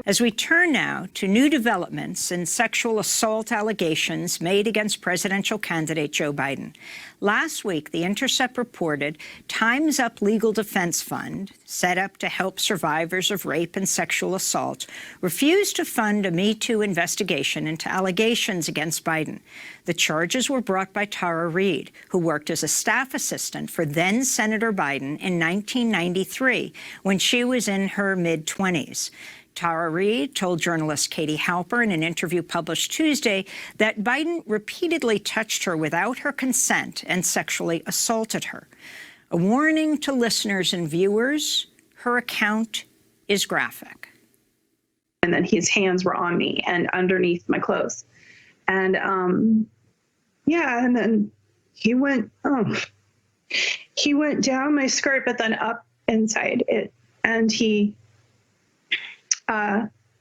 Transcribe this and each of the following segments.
As we turn now to new developments in sexual assault allegations made against presidential candidate Joe Biden. Last week, The Intercept reported Time's Up Legal Defense Fund, set up to help survivors of rape and sexual assault, refused to fund a Me Too investigation into allegations against Biden. The charges were brought by Tara Reade, who worked as a staff assistant for then-Senator Biden in 1993, when she was in her mid-20s. Tara Reade told journalist Katie Halper in an interview published Tuesday that Biden repeatedly touched her without her consent and sexually assaulted her. A warning to listeners and viewers, her account is graphic. And then his hands were on me and underneath my clothes. And yeah, and then he went down my skirt, but then up inside it. And he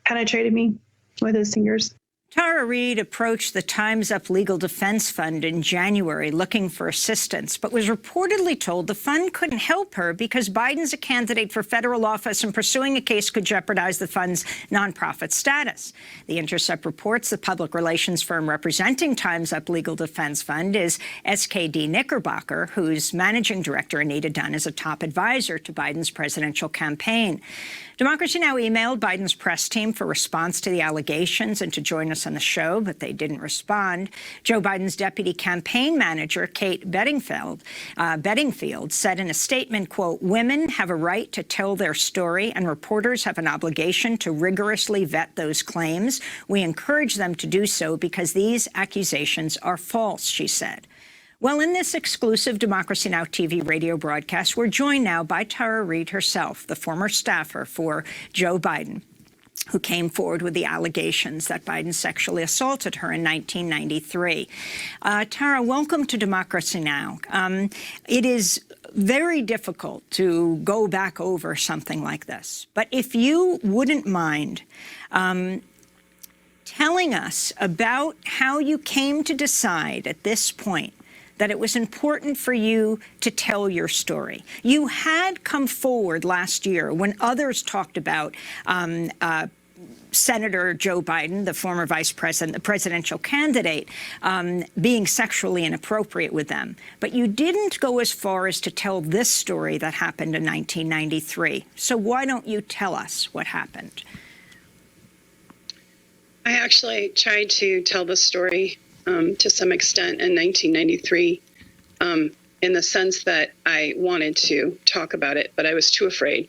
penetrated me with his fingers. Tara Reade approached the Time's Up Legal Defense Fund in January looking for assistance, but was reportedly told the fund couldn't help her because Biden's a candidate for federal office and pursuing a case could jeopardize the fund's nonprofit status. The Intercept reports the public relations firm representing Time's Up Legal Defense Fund is SKD Knickerbocker, whose managing director, Anita Dunn, is a top advisor to Biden's presidential campaign. Democracy Now! Emailed Biden's press team for response to the allegations and to join us on the show, but they didn't respond. Joe Biden's deputy campaign manager, Kate Bedingfield, said in a statement, quote, "Women have a right to tell their story and reporters have an obligation to rigorously vet those claims. We encourage them to do so because these accusations are false," she said. Well, in this exclusive Democracy Now! TV radio broadcast, we're joined now by Tara Reade herself, the former staffer for Joe Biden, who came forward with the allegations that Biden sexually assaulted her in 1993. Tara, welcome to Democracy Now! It is very difficult to go back over something like this, but if you wouldn't mind telling us about how you came to decide at this point that it was important for you to tell your story. You had come forward last year when others talked about Senator Joe Biden, the former vice president, the presidential candidate, being sexually inappropriate with them. But you didn't go as far as to tell this story that happened in 1993. So why don't you tell us what happened? I actually tried to tell the story to some extent in 1993, in the sense that I wanted to talk about it, but I was too afraid.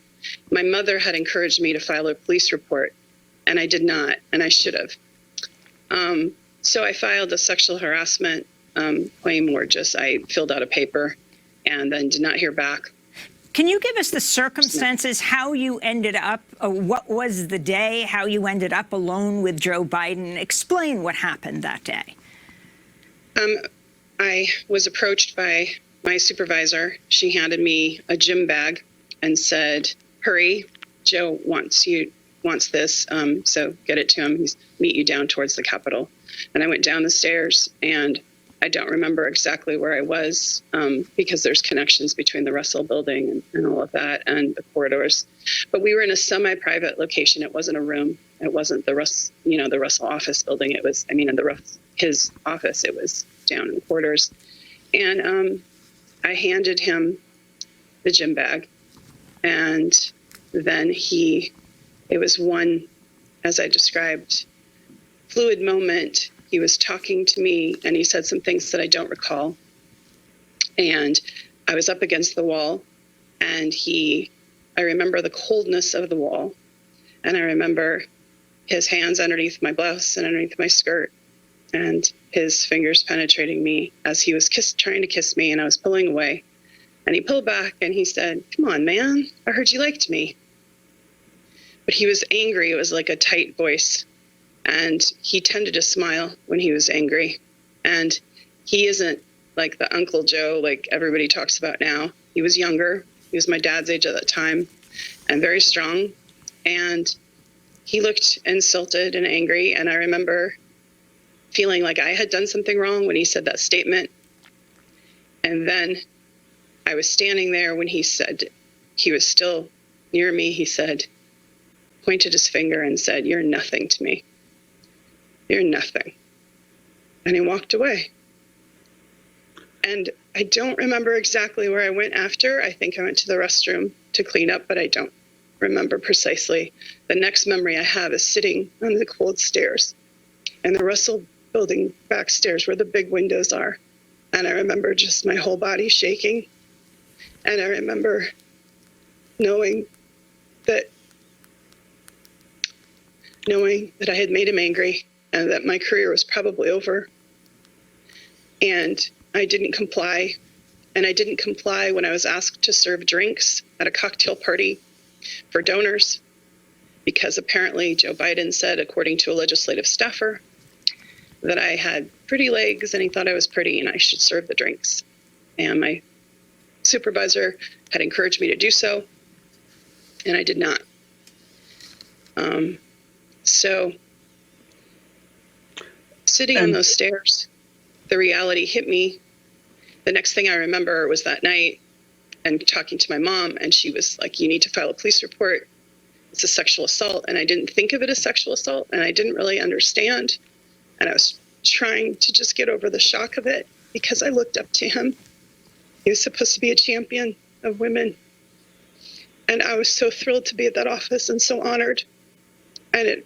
My mother had encouraged me to file a police report, and I did not, and I should have. So I filed a sexual harassment claim, or just I filled out a paper and then did not hear back. Can you give us the circumstances, how you ended up, what was the day, how you ended up alone with Joe Biden? Explain what happened that day. I was approached by my supervisor. She handed me a gym bag and said, "Hurry, Joe wants this, so get it to him. He's meet you down towards the Capitol." And I went down the stairs, and I don't remember exactly where I was because there's connections between the Russell building and all of that and the corridors. But we were in a semi-private location. It wasn't a room. It wasn't the Russell office building. It was, his office. It was down in the quarters. And I handed him the gym bag. And then it was one, as I described, fluid moment. He was talking to me and he said some things that I don't recall. And I was up against the wall and I remember the coldness of the wall. And I remember his hands underneath my blouse and underneath my skirt, and his fingers penetrating me as he was trying to kiss me, and I was pulling away. And he pulled back and he said, "Come on, man, I heard you liked me." But he was angry. It was like a tight voice. And he tended to smile when he was angry. And he isn't like the Uncle Joe like everybody talks about now. He was younger. He was my dad's age at that time and very strong. And he looked insulted and angry. And I remember feeling like I had done something wrong when he said that statement. And then I was standing there when he said, he was still near me. He said, pointed his finger and said, "You're nothing to me. You're nothing." And he walked away. And I don't remember exactly where I went after. I think I went to the restroom to clean up, but I don't remember precisely. The next memory I have is sitting on the cold stairs in the Russell building backstairs where the big windows are. And I remember just my whole body shaking. And I remember knowing that I had made him angry and that my career was probably over. And I didn't comply. And I didn't comply when I was asked to serve drinks at a cocktail party for donors, because apparently Joe Biden said, according to a legislative staffer, that I had pretty legs and he thought I was pretty and I should serve the drinks. And my supervisor had encouraged me to do so, and I did not. So sitting on those stairs, the reality hit me. The next thing I remember was that night and talking to my mom, and she was like, "You need to file a police report. It's a sexual assault." And I didn't think of it as sexual assault, and I didn't really understand. And I was trying to just get over the shock of it because I looked up to him. He was supposed to be a champion of women. And I was so thrilled to be at that office and so honored. And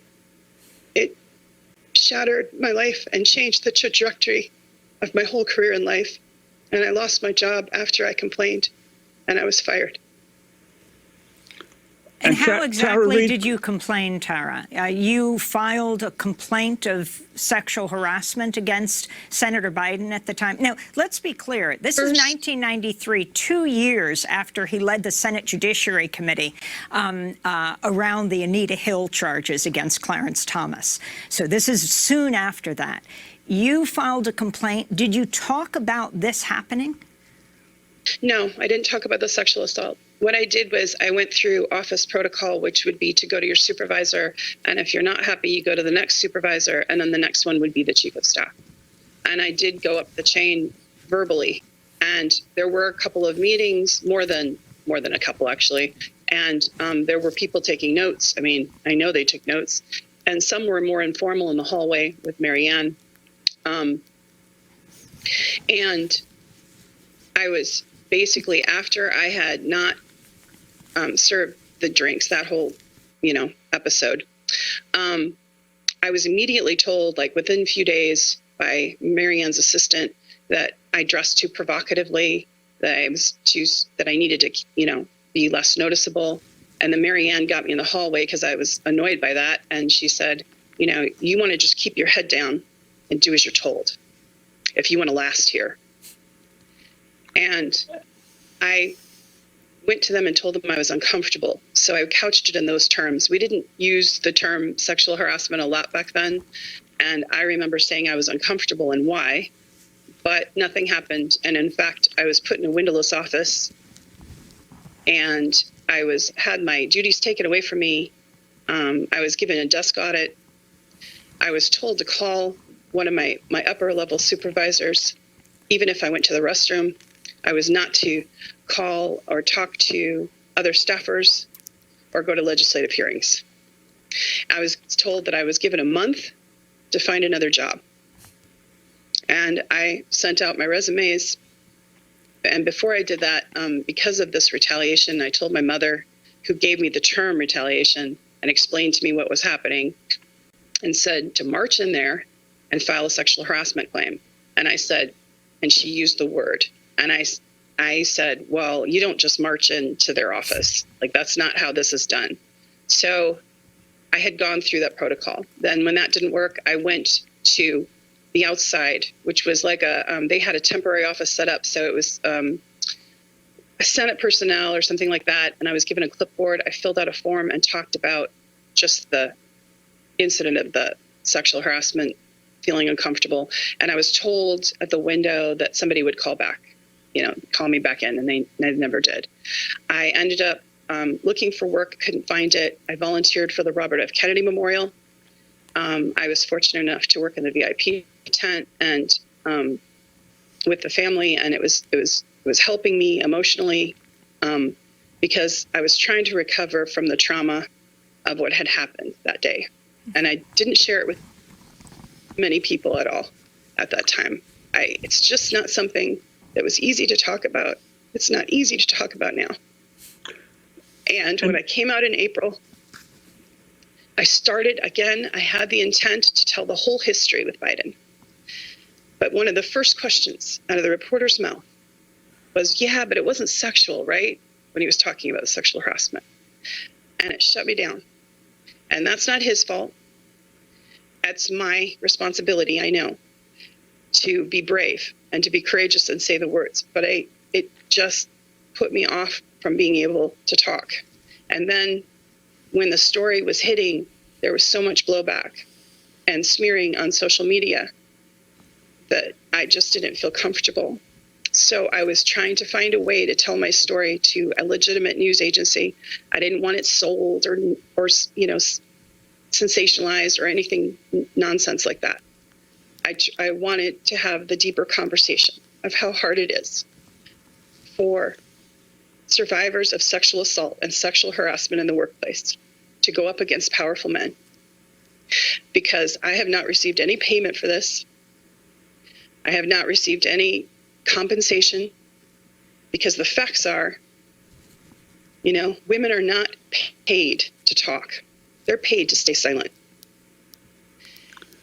it shattered my life and changed the trajectory of my whole career in life. And I lost my job after I complained, and I was fired. And how exactly did you complain, Tara? You filed a complaint of sexual harassment against Senator Biden at the time. Now, let's be clear. This is 1993, 2 years after he led the Senate Judiciary Committee around the Anita Hill charges against Clarence Thomas. So this is soon after that. You filed a complaint. Did you talk about this happening? No, I didn't talk about the sexual assault. What I did was I went through office protocol, which would be to go to your supervisor. And if you're not happy, you go to the next supervisor. And then the next one would be the chief of staff. And I did go up the chain verbally. And there were a couple of meetings, more than a couple, actually. And there were people taking notes. I mean, I know they took notes. And some were more informal in the hallway with Marianne. And I was basically, after I had not served the drinks, that whole, episode, I was immediately told, like within a few days, by Marianne's assistant, that I dressed too provocatively, that I needed to, be less noticeable. And then Marianne got me in the hallway because I was annoyed by that. And she said, you want to just keep your head down and do as you're told if you want to last here. And I went to them and told them I was uncomfortable. So I couched it in those terms. We didn't use the term sexual harassment a lot back then. And I remember saying I was uncomfortable and why, but nothing happened. And in fact, I was put in a windowless office and I had my duties taken away from me. I was given a desk audit. I was told to call one of my upper level supervisors, even if I went to the restroom. I was not to call or talk to other staffers or go to legislative hearings. I was told that I was given a month to find another job. And I sent out my resumes. And before I did that, because of this retaliation, I told my mother, who gave me the term retaliation and explained to me what was happening, and said to march in there and file a sexual harassment claim. And I said, and she used the word, and I said, well, you don't just march into their office. Like, that's not how this is done. So I had gone through that protocol. Then when that didn't work, I went to the outside, which was like they had a temporary office set up. So it was a Senate personnel or something like that. And I was given a clipboard. I filled out a form and talked about just the incident of the sexual harassment, feeling uncomfortable. And I was told at the window that somebody would call back, call me back in, and they never did. I ended up looking for work, couldn't find it. I volunteered for the Robert F. Kennedy Memorial. I was fortunate enough to work in the VIP tent and with the family, and it was helping me emotionally because I was trying to recover from the trauma of what had happened that day. And I didn't share it with many people at all at that time. It's just not something that was easy to talk about. It's not easy to talk about now. And when I came out in April, I started again. I had the intent to tell the whole history with Biden. But one of the first questions out of the reporter's mouth was, yeah, but it wasn't sexual, right? When he was talking about the sexual harassment. And it shut me down. And that's not his fault. That's my responsibility, I know, to be brave and to be courageous and say the words. But it just put me off from being able to talk. And then when the story was hitting, there was so much blowback and smearing on social media that I just didn't feel comfortable. So I was trying to find a way to tell my story to a legitimate news agency. I didn't want it sold or sensationalized or anything nonsense like that. I wanted to have the deeper conversation of how hard it is for survivors of sexual assault and sexual harassment in the workplace to go up against powerful men. Because I have not received any payment for this. I have not received any compensation, because the facts are, women are not paid to talk. They're paid to stay silent.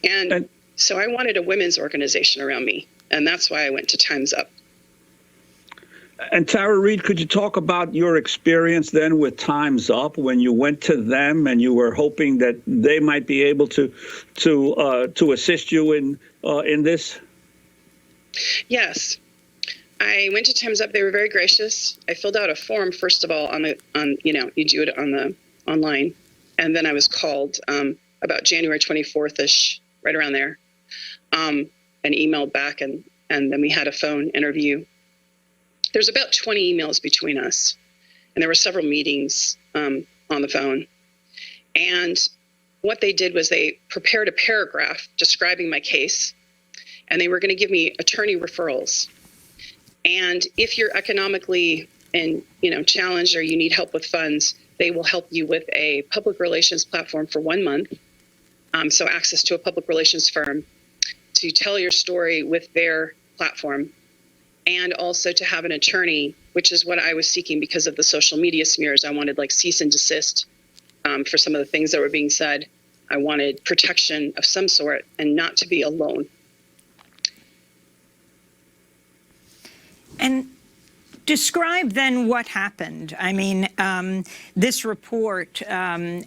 And so I wanted a women's organization around me, and that's why I went to Time's Up. And Tara Reade, could you talk about your experience then with Time's Up when you went to them and you were hoping that they might be able to assist you in this? Yes. I went to Time's Up. They were very gracious. I filled out a form, first of all, you do it on the online. And then I was called about January 24th-ish, right around there, and emailed back. And then we had a phone interview. There's about 20 emails between us. And there were several meetings on the phone. And what they did was they prepared a paragraph describing my case. And they were going to give me attorney referrals. And if you're economically challenged or you need help with funds, they will help you with a public relations platform for 1 month. So access to a public relations firm to tell your story with their platform, and also to have an attorney, which is what I was seeking because of the social media smears. I wanted cease and desist for some of the things that were being said. I wanted protection of some sort and not to be alone. And describe then what happened. I mean, this report in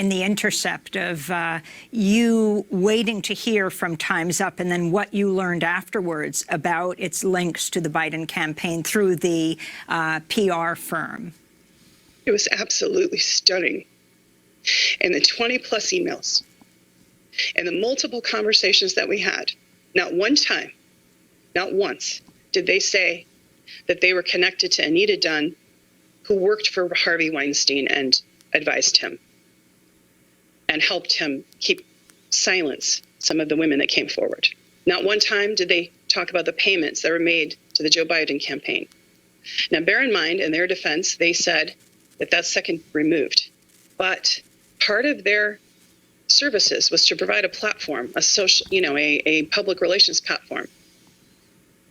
The Intercept of you waiting to hear from Time's Up and then what you learned afterwards about its links to the Biden campaign through the PR firm. It was absolutely stunning. And the 20 plus emails and the multiple conversations that we had, not one time, not once, did they say that they were connected to Anita Dunn, who worked for Harvey Weinstein and advised him and helped him keep silence some of the women that came forward. Not one time did they talk about the payments that were made to the Joe Biden campaign. Now, bear in mind, in their defense, they said that that's second removed. But part of their services was to provide a platform, a social, a public relations platform.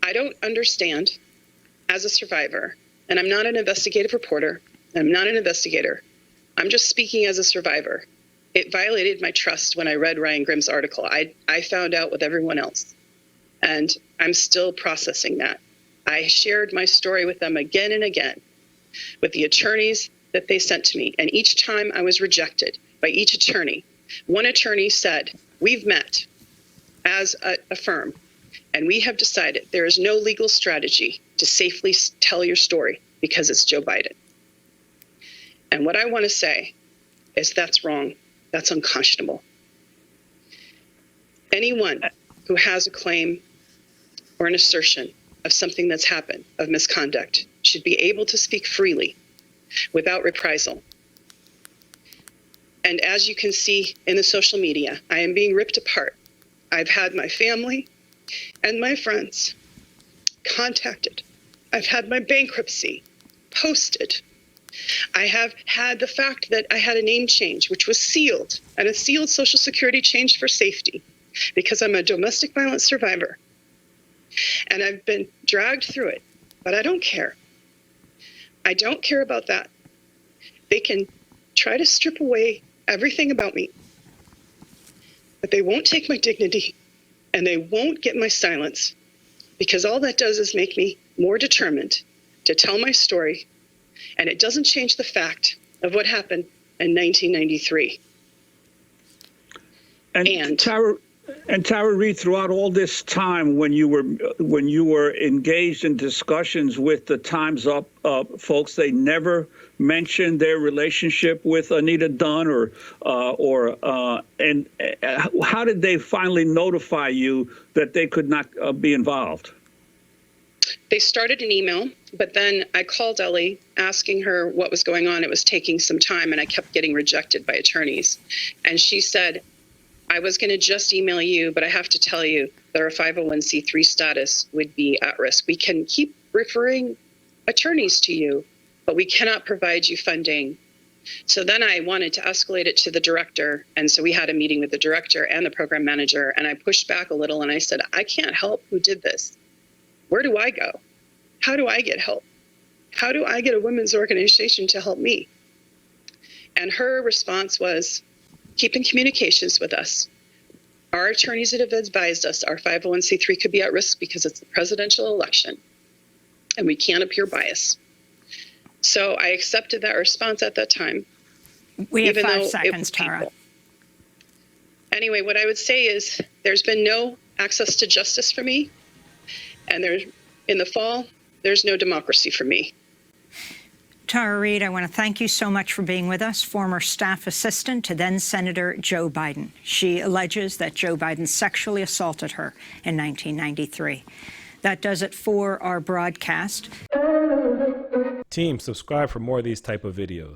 I don't understand, as a survivor, and I'm not an investigative reporter, I'm not an investigator, I'm just speaking as a survivor. It violated my trust when I read Ryan Grimm's article. I found out with everyone else, and I'm still processing that. I shared my story with them again and again, with the attorneys that they sent to me, and each time I was rejected by each attorney. One attorney said, we've met as a firm, and we have decided there is no legal strategy to safely tell your story because it's Joe Biden. And what I want to say is that's wrong. That's unconscionable. Anyone who has a claim or an assertion of something that's happened, of misconduct, should be able to speak freely without reprisal. And as you can see in the social media, I am being ripped apart. I've had my family and my friends contacted. I've had my bankruptcy posted. I have had the fact that I had a name change, which was sealed, and a sealed Social Security change for safety, because I'm a domestic violence survivor. And I've been dragged through it, but I don't care. I don't care about that. They can try to strip away everything about me, but they won't take my dignity, and they won't get my silence, because all that does is make me more determined to tell my story, and it doesn't change the fact of what happened in 1993. And Tara Reade, throughout all this time, when you were engaged in discussions with the Time's Up folks, they never mentioned their relationship with Anita Dunn, and how did they finally notify you that they could not be involved? They started an email, but then I called Ellie asking her what was going on. It was taking some time, and I kept getting rejected by attorneys. And she said, I was going to just email you, but I have to tell you that our 501c3 status would be at risk. We can keep referring attorneys to you, but we cannot provide you funding. So then I wanted to escalate it to the director. And so we had a meeting with the director and the program manager, and I pushed back a little and I said, I can't help who did this. Where do I go? How do I get help? How do I get a women's organization to help me? And her response was, keep in communications with us. Our attorneys that have advised us our 501c3 could be at risk because it's the presidential election and we can't appear biased. So I accepted that response at that time. We have 5 seconds, Tara. Anyway, what I would say is there's been no access to justice for me. And in the fall, there's no democracy for me. Tara Reade, I want to thank you so much for being with us, former staff assistant to then-Senator Joe Biden. She alleges that Joe Biden sexually assaulted her in 1993. That does it for our broadcast. Team, subscribe for more of these type of videos.